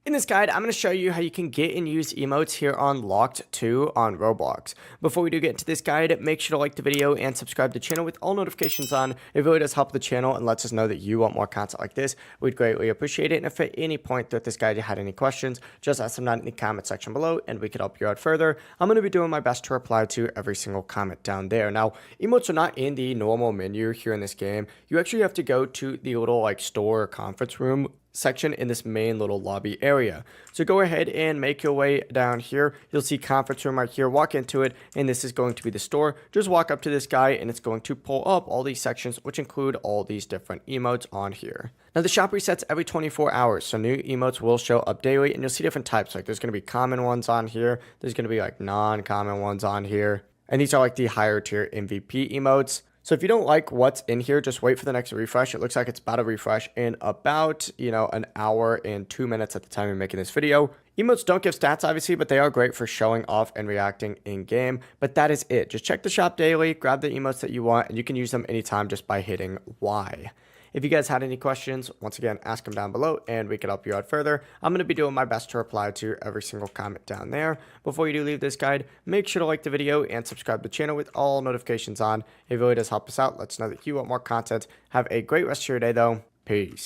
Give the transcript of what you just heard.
In this guide, I'm going to show you how you can get and use emotes here on Locked 2 on Roblox. Before we do get into this guide, make sure to like the video and subscribe to the channel with all notifications on. It really does help the channel and lets us know that you want more content like this. We'd greatly appreciate it. And if at any point throughout this guide you had any questions, just ask them down in the comment section below and we could help you out further. I'm going to be doing my best to reply to every single comment down there. Now, emotes are not in the normal menu here in this game. You actually have to go to the little store or conference room section in this main little lobby area. So go ahead and make your way down here. You'll see conference room right here. Walk into it and this is going to be the store. Just walk up to this guy and it's going to pull up all these sections which include all these different emotes on here. Now the shop resets every 24 hours, so new emotes will show up daily and you'll see different types. Like there's going to be common ones on here. There's going to be non-common ones on here. And these are the higher tier MVP emotes. So if you don't like what's in here, just wait for the next refresh. It looks like it's about to refresh in about, an hour and 2 minutes at the time of making this video. Emotes don't give stats, obviously, but they are great for showing off and reacting in game. But that is it. Just check the shop daily, grab the emotes that you want, and you can use them anytime just by hitting Y. If you guys had any questions, once again, ask them down below and we can help you out further. I'm going to be doing my best to reply to every single comment down there. Before you do leave this guide, make sure to like the video and subscribe to the channel with all notifications on. It really does help us out. Let us know that you want more content. Have a great rest of your day, though. Peace.